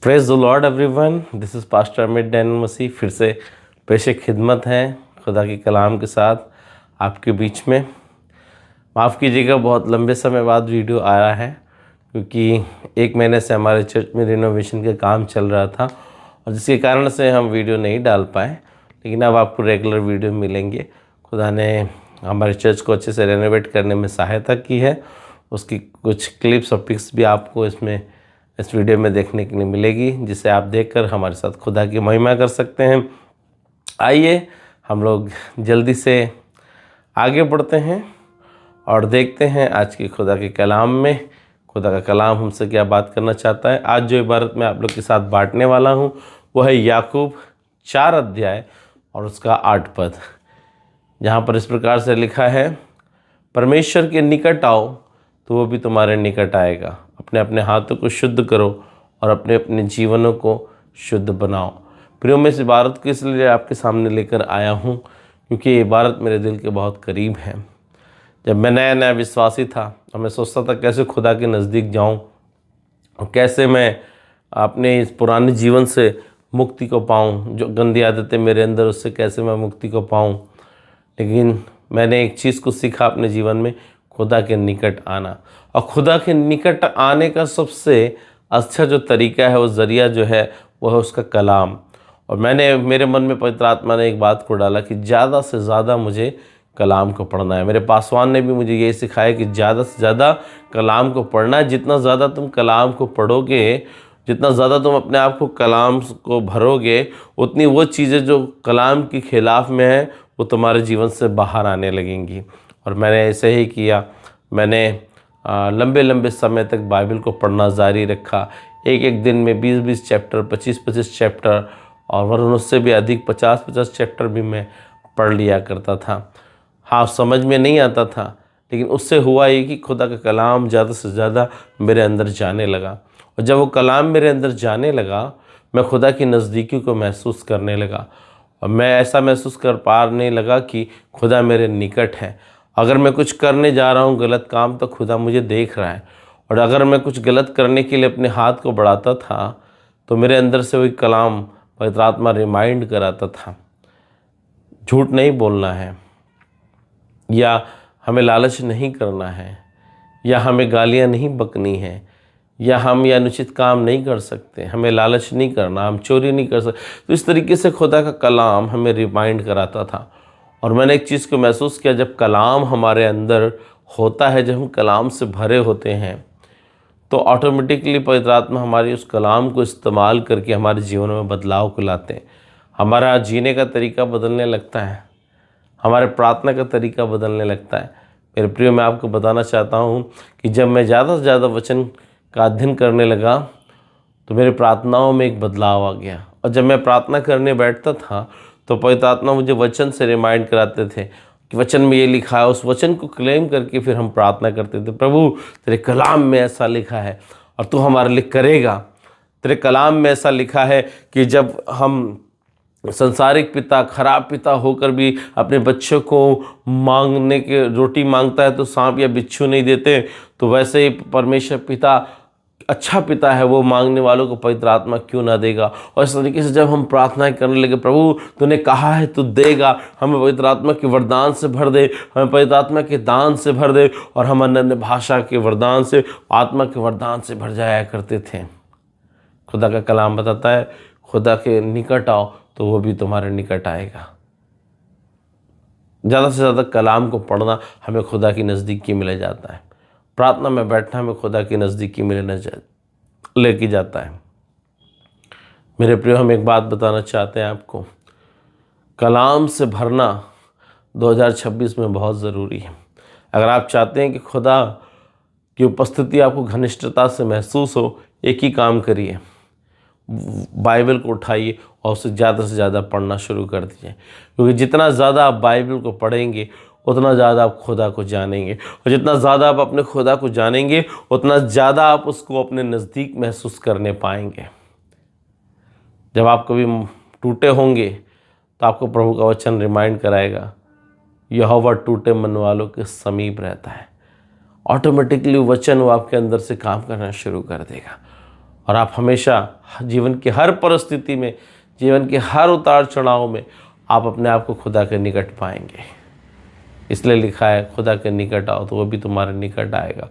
Praise the lord everyone, this is pastor Amit Daniel Masih. फिर से पेशे खिदमत हैं खुदा के कलाम के साथ आपके बीच में। माफ़ कीजिएगा, बहुत लंबे समय बाद वीडियो आया है क्योंकि 1 महीने से हमारे चर्च में रिनोवेशन का काम चल रहा था और जिसके कारण से हम वीडियो नहीं डाल पाए। लेकिन अब आपको रेगुलर वीडियो मिलेंगे। खुदा ने हमारे चर्च को अच्छे से रेनोवेट करने में सहायता की है। उसकी कुछ क्लिप्स और पिक्स भी आपको इस वीडियो में देखने के लिए मिलेगी, जिसे आप देखकर हमारे साथ खुदा की महिमा कर सकते हैं। आइए हम लोग जल्दी से आगे बढ़ते हैं और देखते हैं आज की खुदा के कलाम में खुदा का कलाम हमसे क्या बात करना चाहता है। आज जो इबारत मैं आप लोग के साथ बांटने वाला हूँ वो है याकूब 4 अध्याय और उसका 8 पद, जहाँ पर इस प्रकार से लिखा है, परमेश्वर के निकट आओ तो वो भी तुम्हारे निकट आएगा। अपने अपने हाथों को शुद्ध करो और अपने अपने जीवनों को शुद्ध बनाओ। प्रियो, मैं इस इबारत को इसलिए आपके सामने लेकर आया हूँ क्योंकि ये इबारत मेरे दिल के बहुत करीब है। जब मैं नया नया विश्वासी था और मैं सोचता था कैसे खुदा के नज़दीक जाऊँ और कैसे मैं अपने इस पुराने जीवन से मुक्ति को पाऊँ, जो गंदी आदतें मेरे अंदर उससे कैसे मैं मुक्ति को पाऊँ। लेकिन मैंने एक चीज़ को सीखा अपने जीवन में, खुदा के निकट आना। और खुदा के निकट आने का सबसे अच्छा जो तरीका है, वो ज़रिया जो है, वो है उसका कलाम। और मेरे मन में पवित्र आत्मा ने एक बात को डाला कि ज़्यादा से ज़्यादा मुझे कलाम को पढ़ना है। मेरे पासवान ने भी मुझे ये सिखाया कि ज़्यादा से ज़्यादा कलाम को पढ़ना है। जितना ज़्यादा तुम कलाम को पढ़ोगे, जितना ज़्यादा तुम अपने आप को कलाम को भरोगे, उतनी वो चीज़ें जो कलाम के खिलाफ़ में है वो तुम्हारे जीवन से बाहर आने लगेंगी। और मैंने ऐसे ही किया। मैंने लंबे लंबे समय तक बाइबल को पढ़ना जारी रखा। एक एक दिन में 20-20 चैप्टर, 25-25 चैप्टर और वरन उससे भी अधिक 50-50 चैप्टर भी मैं पढ़ लिया करता था। हाँ, समझ में नहीं आता था, लेकिन उससे हुआ ये कि खुदा का कलाम ज़्यादा से ज़्यादा मेरे अंदर जाने लगा। और जब वो कलाम मेरे अंदर जाने लगा, मैं खुदा की नज़दीकी को महसूस करने लगा। और मैं ऐसा महसूस कर पाने लगा कि खुदा मेरे निकट है। अगर मैं कुछ करने जा रहा हूँ गलत काम, तो खुदा मुझे देख रहा है। और अगर मैं कुछ गलत करने के लिए अपने हाथ को बढ़ाता था तो मेरे अंदर से वही कलाम पवित्र आत्मा रिमाइंड कराता था, झूठ नहीं बोलना है, या हमें लालच नहीं करना है, या हमें गालियाँ नहीं बकनी है, या हम ये अनुचित काम नहीं कर सकते, हमें लालच नहीं करना, हम चोरी नहीं कर सकते। तो इस तरीके से खुदा का कलाम हमें रिमाइंड कराता था। और मैंने एक चीज़ को महसूस किया, जब कलाम हमारे अंदर होता है, जब हम कलाम से भरे होते हैं, तो ऑटोमेटिकली पवित्र आत्मा हमारी उस कलाम को इस्तेमाल करके हमारे जीवन में बदलाव को लाते हैं। हमारा जीने का तरीका बदलने लगता है, हमारे प्रार्थना का तरीका बदलने लगता है। मेरे प्रिय, मैं आपको बताना चाहता हूँ कि जब मैं ज़्यादा से ज़्यादा वचन का अध्ययन करने लगा तो मेरे प्रार्थनाओं में एक बदलाव आ गया। और जब मैं प्रार्थना करने बैठता था तो पवित्र आत्मा मुझे वचन से रिमाइंड कराते थे कि वचन में ये लिखा है। उस वचन को क्लेम करके फिर हम प्रार्थना करते थे, प्रभु तेरे कलाम में ऐसा लिखा है और तू हमारे लिए करेगा। तेरे कलाम में ऐसा लिखा है कि जब हम संसारिक पिता, खराब पिता होकर भी अपने बच्चों को मांगने के रोटी मांगता है तो सांप या बिच्छू नहीं देते, तो वैसे ही परमेश्वर पिता अच्छा पिता है, वो मांगने वालों को पवित्र आत्मा क्यों ना देगा। और इस तरीके से जब हम प्रार्थनाएं करने लगे, प्रभु तूने कहा है तू देगा, हमें पवित्र आत्मा के वरदान से भर दे, हमें पवित्र आत्मा के दान से भर दे, और हम अन्य भाषा के वरदान से, आत्मा के वरदान से भर जाया करते थे। खुदा का कलाम बताता है, खुदा के निकट आओ तो वो भी तुम्हारे निकट आएगा। ज़्यादा से ज़्यादा कलाम को पढ़ना हमें खुदा की नज़दीकी में ले जाता है। प्रार्थना में बैठना हमें खुदा की नज़दीकी में लेके जाता है। मेरे प्रिय, हम एक बात बताना चाहते हैं आपको, कलाम से भरना 2026 में बहुत ज़रूरी है। अगर आप चाहते हैं कि खुदा की उपस्थिति आपको घनिष्ठता से महसूस हो, एक ही काम करिए, बाइबल को उठाइए और उसे ज़्यादा से ज़्यादा पढ़ना शुरू कर दीजिए। क्योंकि जितना ज़्यादा आप बाइबल को पढ़ेंगे उतना ज़्यादा आप खुदा को जानेंगे, और जितना ज़्यादा आप अपने खुदा को जानेंगे उतना ज़्यादा आप उसको अपने नज़दीक महसूस करने पाएंगे। जब आप कभी टूटे होंगे तो आपको प्रभु का वचन रिमाइंड कराएगा, यहोवा टूटे मन वालों के समीप रहता है। ऑटोमेटिकली वचन वो आपके अंदर से काम करना शुरू कर देगा। और आप हमेशा जीवन की हर परिस्थिति में, जीवन के हर उतार चढ़ाव में आप अपने आप को खुदा के निकट पाएंगे। इसलिए लिखा है, खुदा के निकट आओ तो वो भी तुम्हारे निकट आएगा।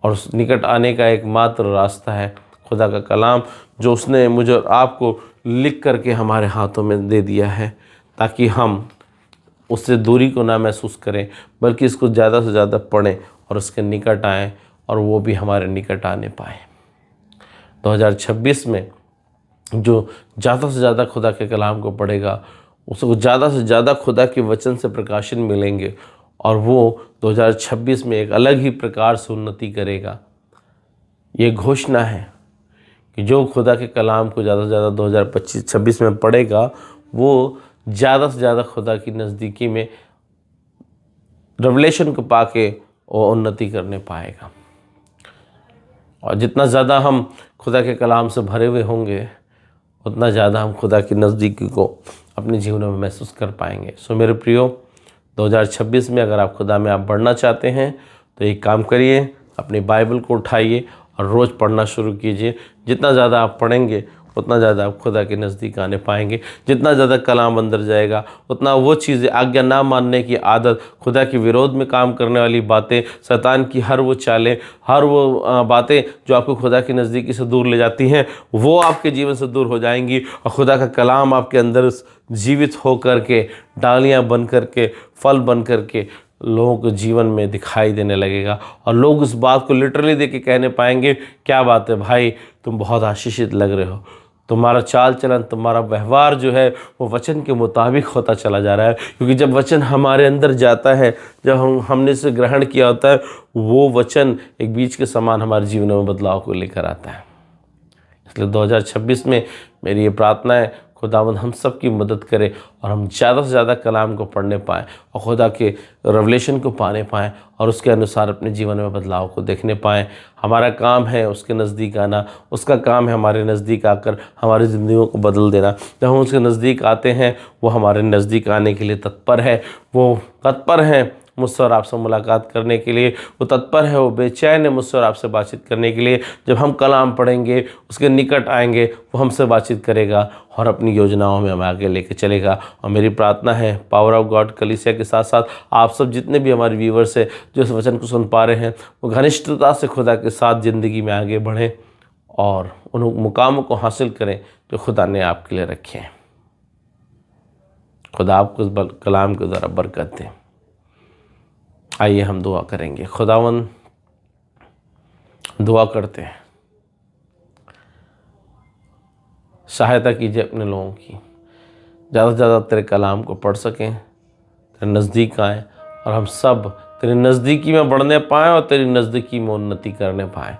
और उस निकट आने का एकमात्र रास्ता है खुदा का कलाम, जो उसने मुझे और आपको लिख करके हमारे हाथों में दे दिया है, ताकि हम उससे दूरी को ना महसूस करें, बल्कि इसको ज़्यादा से ज़्यादा पढ़ें और उसके निकट आएँ और वो भी हमारे निकट आने पाए। 2026 में जो ज़्यादा से ज़्यादा खुदा के कलाम को पढ़ेगा, उसको ज़्यादा से ज़्यादा खुदा के वचन से प्रकाशन मिलेंगे और वो 2026 में एक अलग ही प्रकार से उन्नति करेगा। ये घोषणा है कि जो खुदा के कलाम को ज़्यादा से ज़्यादा 2025-26 में पढ़ेगा, वो ज़्यादा से ज़्यादा खुदा की नज़दीकी में रेवलेशन को पाके वो उन्नति करने पाएगा। और जितना ज़्यादा हम खुदा के कलाम से भरे हुए होंगे, उतना ज़्यादा हम खुदा की नज़दीकी को अपने जीवन में महसूस कर पाएंगे। सो मेरे प्रियो, 2026 में अगर आप खुदा में आप बढ़ना चाहते हैं तो एक काम करिए, अपनी बाइबल को उठाइए और रोज़ पढ़ना शुरू कीजिए। जितना ज़्यादा आप पढ़ेंगे उतना ज़्यादा आप खुदा के नज़दीक आने पाएंगे। जितना ज़्यादा कलाम अंदर जाएगा, उतना वो चीज़ें, आज्ञा ना मानने की आदत, खुदा के विरोध में काम करने वाली बातें, शैतान की हर वो चालें, हर वो बातें जो आपको खुदा की नज़दीकी से दूर ले जाती हैं, वो आपके जीवन से दूर हो जाएंगी और खुदा का कलाम आपके अंदर जीवित हो करके, डालियाँ बन करके, फल बन करके लोगों को जीवन में दिखाई देने लगेगा। और लोग उस बात को लिटरली देख के कहने पाएंगे, क्या बात है भाई, तुम बहुत आशीषित लग रहे हो, तुम्हारा चाल चलन, तुम्हारा व्यवहार जो है वो वचन के मुताबिक होता चला जा रहा है। क्योंकि जब वचन हमारे अंदर जाता है, जब हमने इसे ग्रहण किया होता है, वो वचन एक बीज के समान हमारे जीवन में बदलाव को लेकर आता है। इसलिए 2026 में मेरी ये प्रार्थना है, खुदावंद हम सब की मदद करे और हम ज़्यादा से ज़्यादा कलाम को पढ़ने पाएँ और खुदा के रेवलेशन को पाने पाएँ और उसके अनुसार अपने जीवन में बदलाव को देखने पाएँ। हमारा काम है उसके नज़दीक आना, उसका काम है हमारे नज़दीक आकर हमारी ज़िंदगियों को बदल देना। जब हम उसके नज़दीक आते हैं, वो हमारे नज़दीक आने के लिए तत्पर है। वो तत्पर हैं मुझसे और आपसे मुलाकात करने के लिए, वो तत्पर है, वो बेचैन है मुझसे और आपसे बातचीत करने के लिए। जब हम कलाम पढ़ेंगे, उसके निकट आएंगे, वो हमसे बातचीत करेगा और अपनी योजनाओं में हमें आगे लेके चलेगा। और मेरी प्रार्थना है, पावर ऑफ गॉड कलीसिया के साथ साथ आप सब जितने भी हमारे व्यूवर्स हैं जो इस वचन को सुन पा रहे हैं, वो घनिष्ठता से खुदा के साथ ज़िंदगी में आगे बढ़ें और उन मुकामों को हासिल करें जो खुदा ने आपके लिए रखे हैं। खुदा आपको इस कलाम के द्वारा बरकत दें। आइए हम दुआ करेंगे। खुदावन, दुआ करते हैं, सहायता कीजिए अपने लोगों की, ज़्यादा से ज़्यादा तेरे कलाम को पढ़ सकें, तेरे नज़दीक आएँ और हम सब तेरे नज़दीकी में बढ़ने पाएँ और तेरी नज़दीकी में उन्नति करने पाएँ।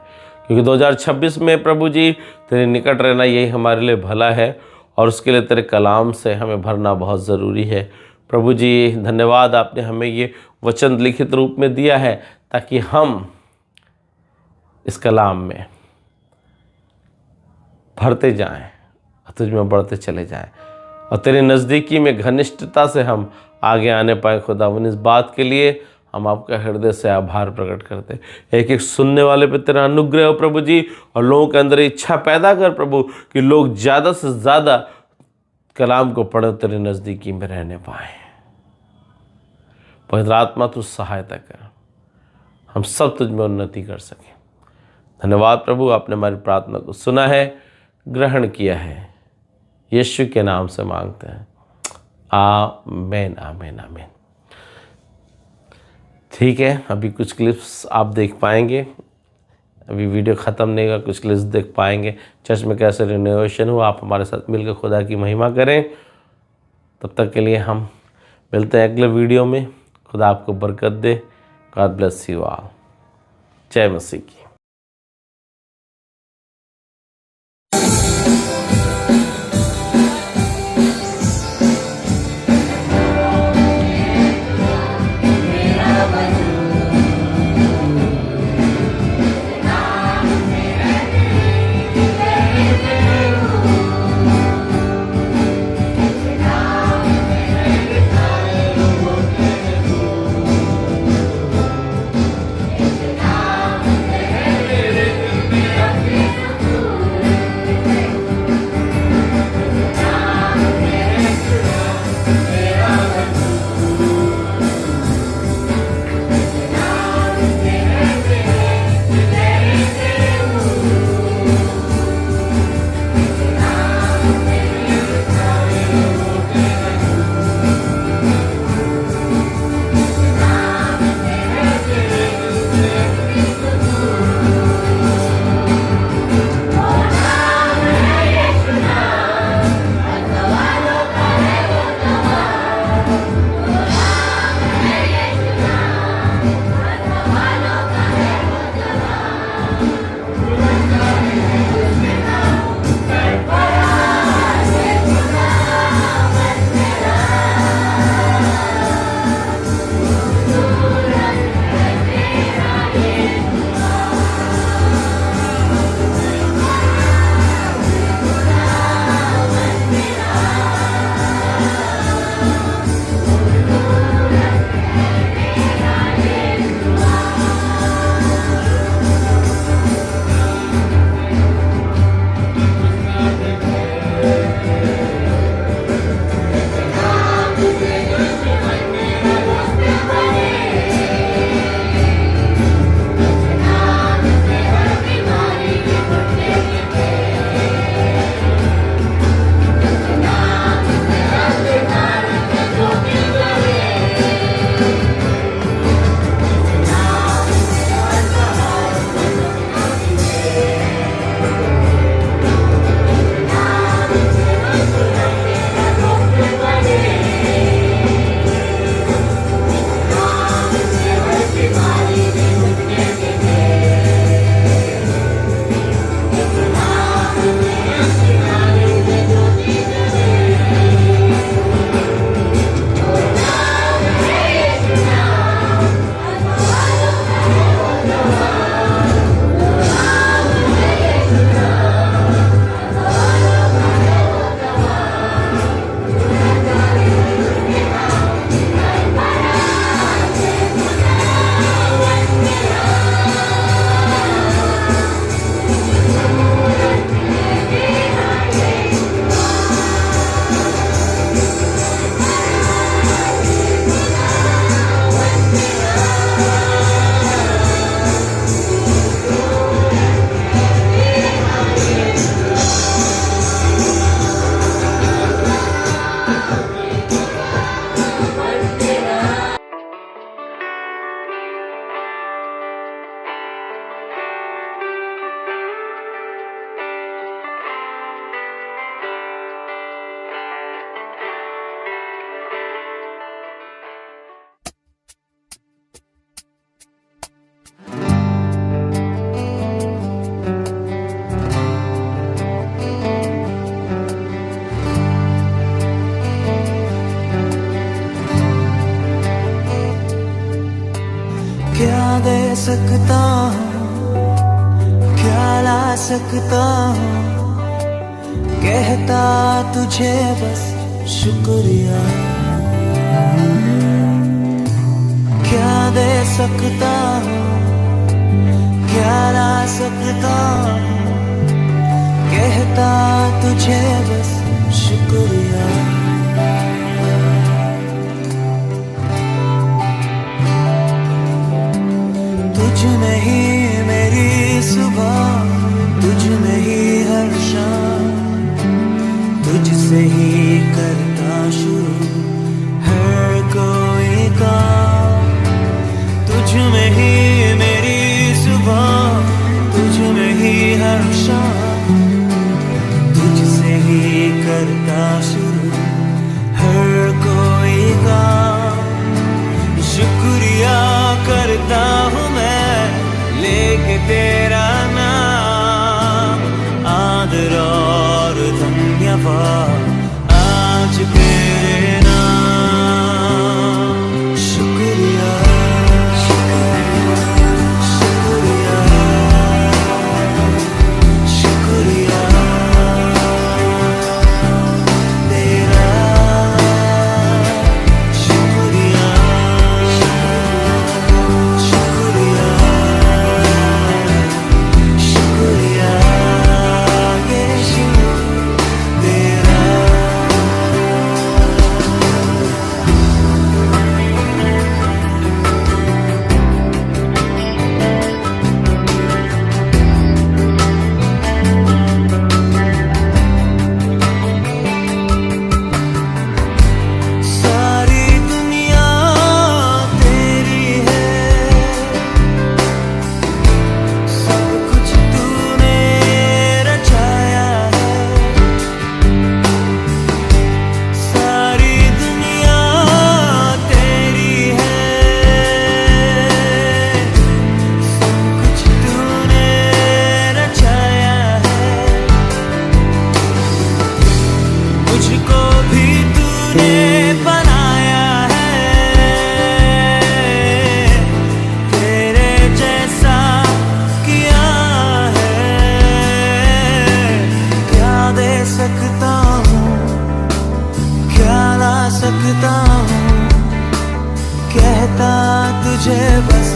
क्योंकि 2026 में प्रभु जी तेरे निकट रहना यही हमारे लिए भला है और उसके लिए तेरे कलाम से हमें भरना बहुत ज़रूरी है। प्रभु जी धन्यवाद, आपने हमें ये वचन लिखित रूप में दिया है ताकि हम इस कलाम में भरते जाएं और तुझ में बढ़ते चले जाएं और तेरे नज़दीकी में घनिष्ठता से हम आगे आने पाए। खुदावन, इस बात के लिए हम आपका हृदय से आभार प्रकट करते हैं। एक एक सुनने वाले पे तेरा अनुग्रह हो प्रभु जी, और लोगों के अंदर इच्छा पैदा कर प्रभु कि लोग ज़्यादा से ज़्यादा कलाम को पढ़े, तेरे नज़दीकी में रहने पाए। पवित्र आत्मा तू सहायता कर, हम सब तुझ में उन्नति कर सकें। धन्यवाद प्रभु, आपने हमारी प्रार्थना को सुना है, ग्रहण किया है। यीशु के नाम से मांगते हैं, आमीन आमीन आमीन। ठीक है, अभी कुछ क्लिप्स आप देख पाएंगे, अभी वीडियो ख़त्म नहीं होगा, कुछ क्लिप्स देख पाएंगे। चर्च में कैसे रिनोवेशन हुआ, आप हमारे साथ मिलकर खुदा की महिमा करें। तब तक के लिए हम मिलते हैं अगले वीडियो में। खुदा आपको बरकत दे। God bless you all. जय मसीह की। सकता हूँ, क्या ला सकता हूँ, कहता तुझे बस शुक्रिया। क्या दे सकता हूँ, क्या ला सकता हूँ, कहता तुझे बस शुक्रिया। तुझ में ही मेरी सुबह, तुझ में ही हर शाम, तुझसे ही करता शुरू हर कोई काम। तुझ में ही मेरी सुबह, तुझ में ही हर शाम, तुझसे ही करता शुरू हर कोई काम। शुक्रिया करता हूँ मैं लेके तेरा नाम, आदर और धन्यवाद आज तेरे नाम। शुक्रिया शुक्रिया शुक्रिया शुक्रिया तेरा, शुक्रिया शुक्रिया शुक्रिया यीशु तेरा। सारी दुनिया तेरी है, सब कुछ तूने रचाया है। सारी दुनिया तेरी है, सब कुछ तूने रचाया है। मुझको भी तूने बनाया है, तेरे जैसा किया है। क्या दे सकता हूँ, क्या ला सकता हूँ, कहता तुझे बस